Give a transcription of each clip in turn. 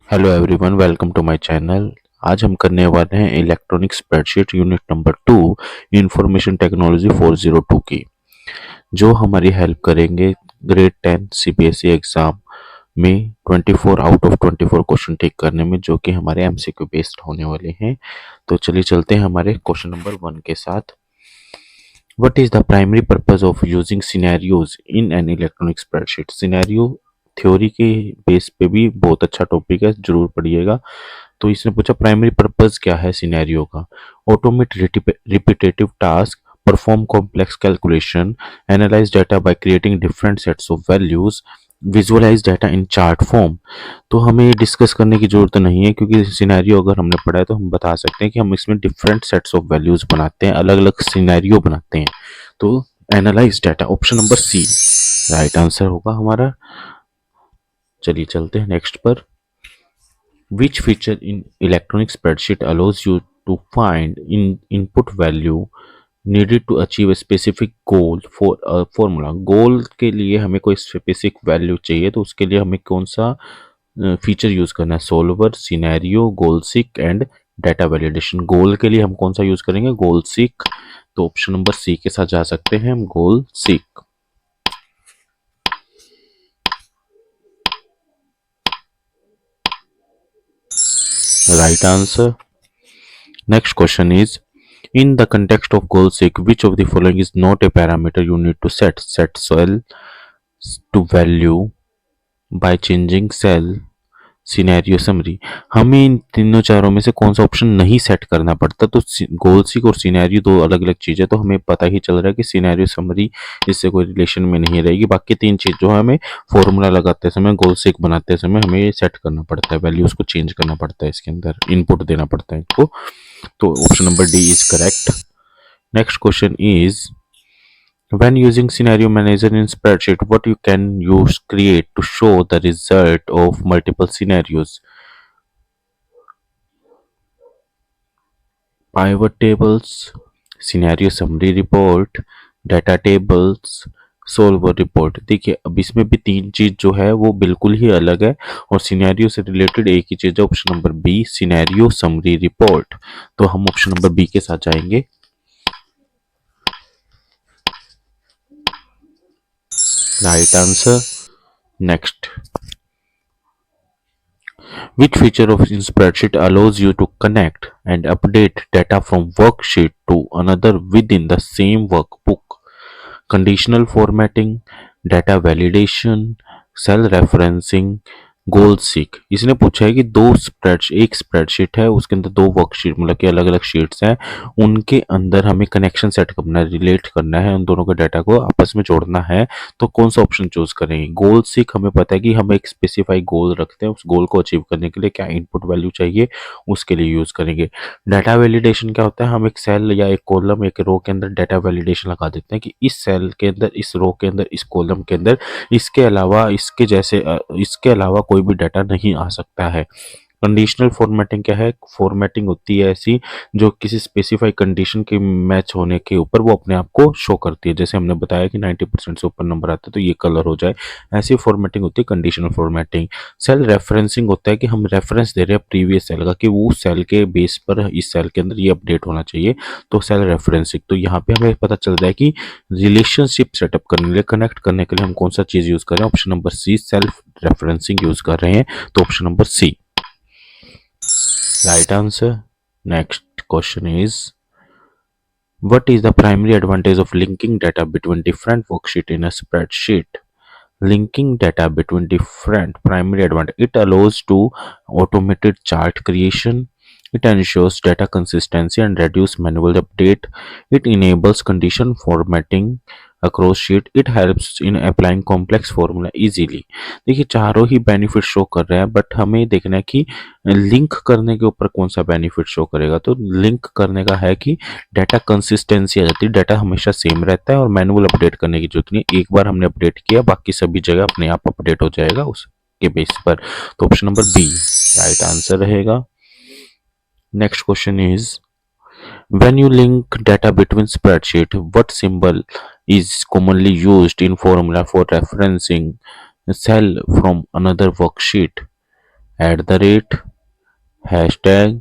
Hello everyone, welcome to my channel. आज हम करने वाले हैं electronic spreadsheet unit number 2 information technology 402 की, जो हमारी हेल्प करेंगे ग्रेड 10 सीबीएसई एग्जाम में 24 आउट ऑफ 24 क्वेश्चन टिक करने में, जो कि हमारे एमसीक्यू बेस्ड होने वाले हैं। तो चलिए चलते हैं हमारे क्वेश्चन नंबर 1 के साथ। What is the primary purpose of using scenarios in an electronic spreadsheet? Scenario theory के बेस पे भी बहुत अच्छा टॉपिक है, जरूर पढ़िएगा। तो इसने पूछा प्राइमरी पर्पस क्या है सिनेरियो का। Automate repetitive task, perform complex calculation, analyze data by creating different sets of values, visualize data in chart form. तो हमें ये डिस्कस करने की जरूरत नहीं है, क्योंकि सिनेरियो अगर हमने पढ़ा है तो हम बता सकते हैं कि हम इसमें डिफरेंट सेट्स ऑफ वैल्यूज बनाते हैं, अलग अलग सिनेरियो बनाते हैं। तो analyze data option number C right answer होगा हमारा। चलिए चलते हैं नेक्स्ट पर। Which feature in electronic spreadsheet allows you to find in input value needed to achieve a specific goal for a formula? गोल के लिए हमें कोई स्पेसिफिक वैल्यू चाहिए, तो उसके लिए हमें कौन सा फीचर यूज करना है? Solver, scenario, goal seek and data validation. Goal के लिए हम कौन सा यूज करेंगे? Goal seek. तो ऑप्शन नंबर सी के साथ जा सकते हैं हम, goal seek. Right answer. Next question is, in the context of goal seek, which of the following is not a parameter you need to set? Set cell to value by changing cell, scenario summary. हमें इन तीनों चारों में से कौन सा option नहीं set करना पड़ता? तो गोल सीक और सिनेरियो दो अलग अलग चीज़ है, तो हमें पता ही चल रहा है कि सिनेरियो समरी इससे कोई रिलेशन में नहीं रहेगी। बाकी तीन चीज़ जो है हमें फॉर्मूला लगाते समय, गोल सीक बनाते समय हमें ये सेट करना पड़ता है, वैल्यूज को चेंज करना पड़ता है, इसके अंदर इनपुट देना पड़ता है इनको। तो option number D is correct. Next question is, when using scenario manager in spreadsheet, what you can use create to show the result of multiple scenarios? Pivot tables, scenario summary report, data tables, solver report. देखिए अब इसमें भी तीन चीज जो है वो बिल्कुल ही अलग है, और सिनेरियो से रिलेटेड एक ही चीज है, option number B scenario summary report. तो हम ऑप्शन नंबर बी के साथ जाएंगे। Right answer. Next, which feature of in spreadsheet allows you to connect and update data from worksheet to another within the same workbook? Conditional formatting, data validation, cell referencing, goal seek. इसने पूछा है कि एक spreadsheet है, उसके अंदर दो worksheet मतलब कि अलग अलग शीट्स हैं, उनके अंदर हमें कनेक्शन सेट करना है, रिलेट करना है, उन दोनों के डाटा को आपस में जोड़ना है। तो कौन सा ऑप्शन चूज करेंगे? गोल सीक हमें पता है कि हम एक स्पेसिफाई गोल रखते हैं, उस गोल को अचीव करने के लिए क्या इनपुट वैल्यू चाहिए, उसके लिए यूज करेंगे। डाटा वैलिडेशन क्या होता है? हम एक सेल या एक कॉलम, एक रो के अंदर डाटा वैलिडेशन लगा देते हैं कि इस सेल के अंदर, इस रो के अंदर, इस कॉलम के अंदर इसके अलावा, इसके अलावा कोई भी डाटा नहीं आ सकता है। कंडीशनल फॉर्मेटिंग क्या है? फॉर्मेटिंग होती है ऐसी जो किसी स्पेसिफाई कंडीशन के मैच होने के ऊपर वो अपने आप को शो करती है। जैसे हमने बताया कि 90% से ऊपर नंबर आता है तो ये कलर हो जाए, ऐसी फॉर्मेटिंग होती है कंडीशनल फॉर्मेटिंग। सेल रेफरेंसिंग होता है कि हम रेफरेंस दे रहे हैं प्रीवियस सेल का, कि वो सेल के बेस पर इस सेल के अंदर ये अपडेट होना चाहिए, तो सेल रेफरेंसिंग। तो यहाँ पे हमें पता चल रहा है कि रिलेशनशिप सेटअप करने के लिए, कनेक्ट करने के लिए हम कौन सा चीज यूज कर रहे हैं? Option number C self referencing use कर रहे हैं, तो option number C right answer. Next question is, what is the primary advantage of linking data between different worksheet in a spreadsheet? Linking data between different primary advantage, it allows to automated chart creation, it ensures data consistency and reduce manual update, it enables condition formatting across sheet, it helps in applying complex formula easily। देखिए चारों ही benefit show कर रहे हैं, but हमें देखना है कि link करने के ऊपर कौन सा बेनिफिट शो करेगा। तो लिंक करने का है कि डाटा कंसिस्टेंसी आ जाती है, डाटा हमेशा सेम रहता है और मैनुअल अपडेट करने की जरूरत नहीं। एक बार हमने अपडेट किया, बाकी सभी जगह अपने आप अपडेट हो जाएगा उसके बेस पर। तो option number B right answer रहेगा। Next question is, when you link data between spreadsheet, what symbol is commonly used in formula for referencing a cell from another worksheet? @ Hashtag,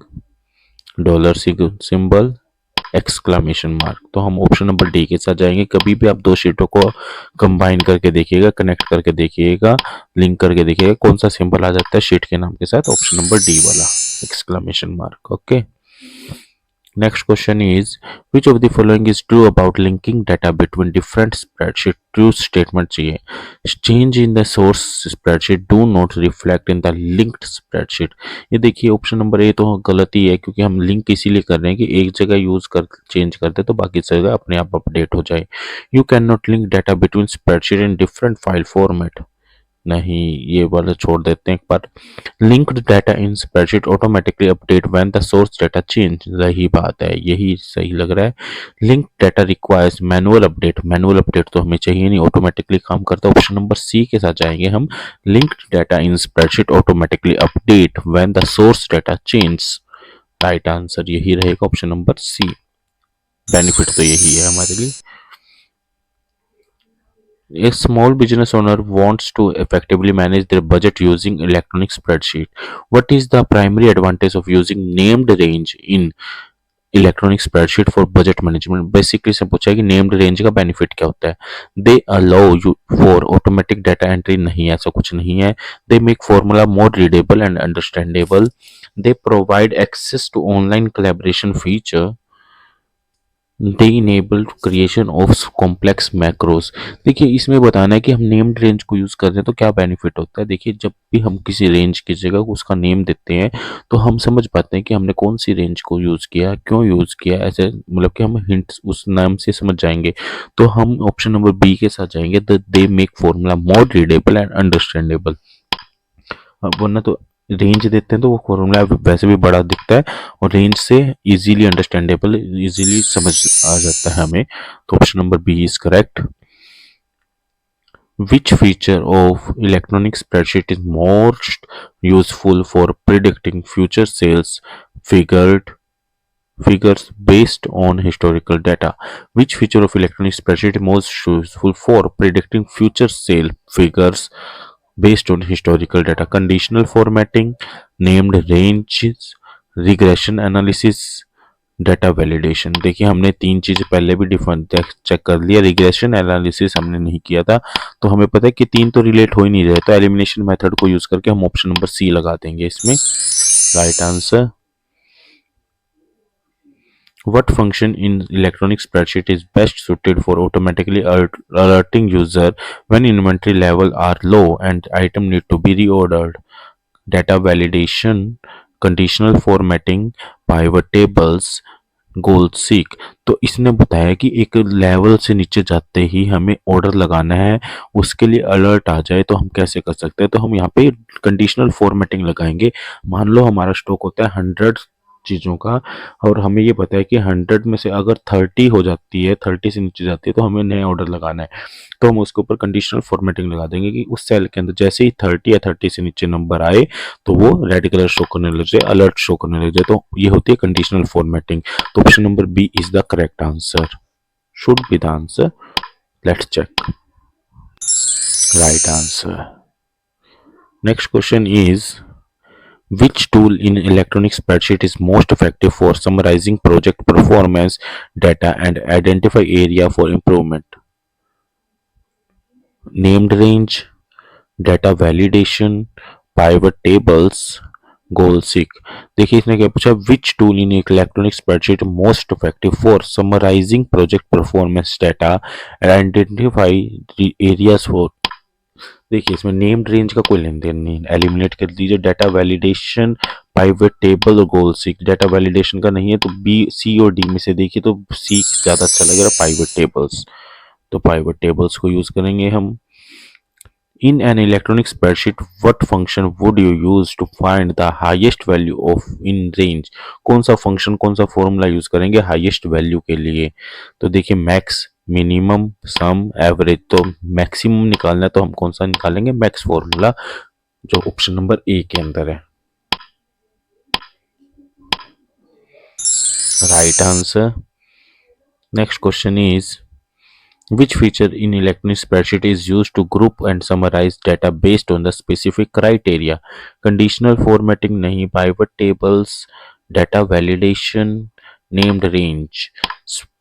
dollar symbol, exclamation mark. तो हम option number D के साथ जाएंगे। कभी भी आप दो शीटों को कंबाइन करके देखिएगा, कनेक्ट करके देखिएगा, लिंक करके देखिएगा, कौन सा सिंबल आ जाता है शीट के नाम के साथ। ऑप्शन नंबर डी वाला, exclamation mark. Okay. Next question is, which of the following is true about linking data between different spreadsheet? True statement चाहिए। Change in the source spreadsheet do not reflect in the linked spreadsheet। ये देखिए option number A तो गलत ही है, क्योंकि हम link इसीलिए कर रहे हैं कि एक जगह यूज कर चेंज करते तो बाकी जगह अपने आप अपडेट हो जाए। You can not link data between spreadsheet in different file format. नहीं, ये वाला छोड़ देते हैं एक बार। Linked data in spreadsheet automatically update when the source data change. रही बात है, यही सही लग रहा है। Link data requires manual update. Manual update तो हमें चाहिए नहीं, ऑटोमेटिकली काम करता है। ऑप्शन नंबर सी के साथ जाएंगे हम। Linked data in spreadsheet automatically update when the source data change. Right answer यही रहेगा, ऑप्शन नंबर सी। बेनिफिट तो यही है हमारे लिए। A small business owner wants to effectively manage their budget using electronic spreadsheet. What is the primary advantage of using named range in electronic spreadsheet for budget management? Basically से पूछा है कि named range का benefit क्या होता है। They allow you for automatic data entry. नहीं, ऐसा कुछ नहीं है। They make formula more readable and understandable. They provide access to online collaboration feature. They enable creation of complex macros. देखिए इसमें बताना है कि हम नेम्ड रेंज को यूज कर रहे हैं तो क्या बेनिफिट होता है। देखिए जब भी हम किसी रेंज की जगह उसका नेम देते हैं तो हम समझ पाते हैं कि हमने कौन सी रेंज को यूज किया, क्यों यूज किया, ऐसे मतलब कि हम हिंट्स उस नाम से समझ जाएंगे। तो हम ऑप्शन नंबर बी के साथ जाएंगे, the they make formula more readable and understandable. वरना तो रेंज देते हैं तो वो फॉर्मूला वैसे भी बड़ा दिखता है, और रेंज से इजीली अंडरस्टैंडेबल, इजीली समझ आ जाता है हमें। तो option number B is correct. Which feature of electronic spreadsheet is most useful for predicting future sales figured figures based on historical data? Which feature of electronic spreadsheet is most useful for predicting future sale figures based on historical data? Conditional formatting, named ranges, regression analysis, data validation. देखिए हमने तीन चीजें पहले भी define check कर लिया। Regression analysis हमने नहीं किया था, तो हमें पता है कि तीन तो रिलेट हो ही नहीं रहे, तो एलिमिनेशन मेथड को यूज करके हम ऑप्शन नंबर सी लगा देंगे इसमें। Right answer. What function in electronic spreadsheet is best suited for automatically alerting user when inventory level are low and item need to be reordered? Data validation, conditional formatting, pivot tables, goal seek. तो इसने बताया कि एक level से नीचे जाते ही हमें order लगाना है, उसके लिए अलर्ट आ जाए तो हम कैसे कर सकते हैं। तो हम यहाँ पे कंडीशनल फॉर्मेटिंग लगाएंगे। मान लो हमारा स्टॉक होता है 100 चीज़ों का, और हमें ये पता है कि 100 में से अगर 30 हो जाती है, 30 से नीचे जाती है तो हमें नया ऑर्डर लगाना है। तो हम उसके ऊपर कंडीशनल फॉर्मेटिंग लगा देंगे कि उस सेल के अंदर जैसे ही 30 या 30 से नीचे नंबर आए तो वो रेड कलर शो करने लग जाए, अलर्ट शो करने लग जाए। तो ये होती है कंडीशनल फॉर्मेटिंग। तो option number B is the correct answer, should be the answer. Let's check. Right answer. Next question is, which tool in electronic spreadsheet is most effective for summarizing project performance data and identify area for improvement? Named range, data validation, pivot tables, goal seek। देखिए इसने क्या पूछा, which tool in electronic spreadsheet most effective for summarizing project performance data and identify the areas for। देखिए इसमें named range का कोई लेन then नहीं, eliminate कर दीजिए। डाटा वैलिडेशन, पाइवट टेबल और गोल सीक। डाटा वैलिडेशन का नहीं है तो बी, सी और डी में से देखिए तो सी ज्यादा अच्छा लगेगा, पाइवट टेबल्स। तो पाइवट टेबल्स को यूज करेंगे हम। In an electronic spreadsheet, what function would you use to find the highest value of in range? कौन सा फंक्शन, कौन सा फॉर्मूला यूज करेंगे हाईएस्ट वैल्यू के लिए? तो देखिए मैक्स, मिनिमम, सम, एवरेज। तो मैक्सिमम निकालना है तो हम कौन सा निकालेंगे, मैक्स फॉर्मूला, जो ऑप्शन नंबर ए के अंदर है। Right answer. Next question is, Which feature in electronic spreadsheet is used to group and summarize data based on the specific criteria? Conditional formatting नहीं, pivot tables, data validation, named range.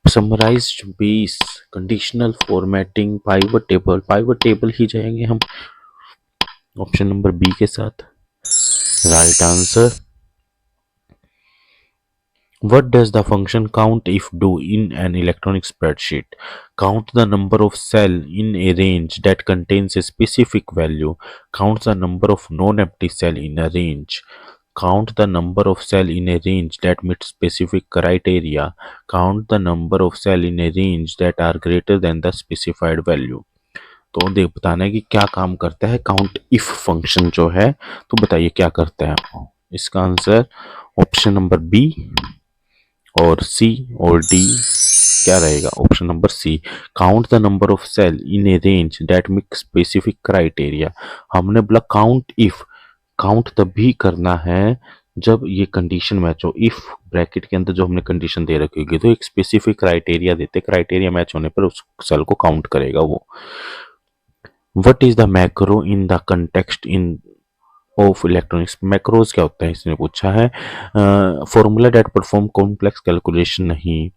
Summarized base, conditional formatting, pivot table ही जाएंगे हम option number B के साथ. Right answer. What does the function COUNTIF do in an electronic spreadsheet? Count the number of cells in a range that contains a specific value. Count the number of non-empty cells in a range. Count the number of cells in a range that meet specific criteria. Count the number of cells in a range that are greater than the specified value. तो देख बताना है कि क्या काम करता है count if function जो है. तो बताइए क्या करता है. इसका आंसर ऑप्शन नंबर बी और सी और डी क्या रहेगा. Option number C. Count the number of cell in a range that meet specific criteria. हमने बोला काउंट इफ. काउंट तभी करना है जब ये कंडीशन मैच हो. इफ ब्रैकेट के अंदर जो हमने कंडीशन दे रखी होगी तो एक स्पेसिफिक क्राइटेरिया देते, क्राइटेरिया मैच होने पर उस सेल को काउंट करेगा वो. What is the macro in the context in of electronics. Macros क्या होता है इसने पूछा है. Formula that perform complex calculation नहीं.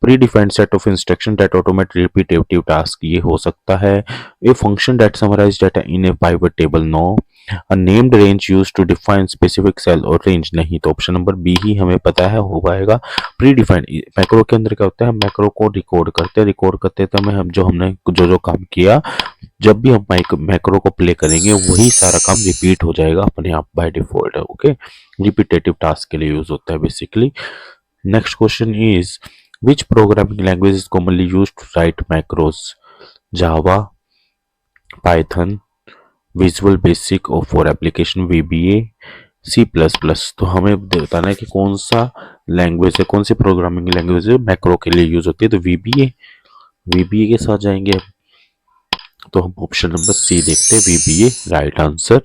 Pre defined set of instruction that automate repetitive task ये हो सकता है. A function that summarise data in a pivot table no. A named range use to define specific cell और range नहीं. तो option number B ही हमें पता है हो पाएगा. प्री डिफाइंड मैक्रो के अंदर क्या होता है. मैक्रो को रिकॉर्ड करते तो हमें हम हमने जो काम किया जब भी हम मैक्रो को प्ले करेंगे वही सारा काम रिपीट हो जाएगा अपने आप by default. Okay, repetitive task के लिए यूज होता है basically. Next question is which programming language is commonly used to write macros. Java, Python, visual basic और for application VBA, C plus plus. तो हमें बताना है कि कौन सा लैंग्वेज है, कौन सी प्रोग्रामिंग लैंग्वेज है मैक्रो के लिए यूज होती है. तो वीबीए के साथ जाएंगे. तो हम ऑप्शन नंबर सी देखते हैं, VBA right answer.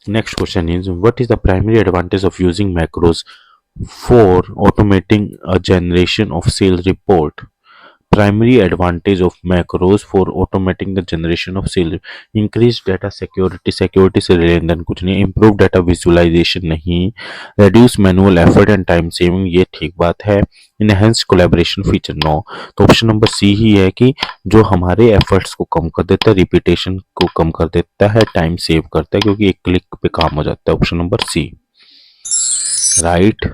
Next question is what is the primary advantage of using macros for automating a generation of cell report. Primary advantage of macros for automating the generation of sales. Increased data security, security से related कुछ नहीं. Improve data visualization नहीं. Reduce manual effort and time saving ये ठीक बात है. Enhanced collaboration feature no. तो option number सी ही है कि जो हमारे एफर्ट्स को कम कर देता है, रिपीटेशन को कम कर देता है, टाइम सेव करता है क्योंकि एक क्लिक पे काम हो जाता है. Option number C right.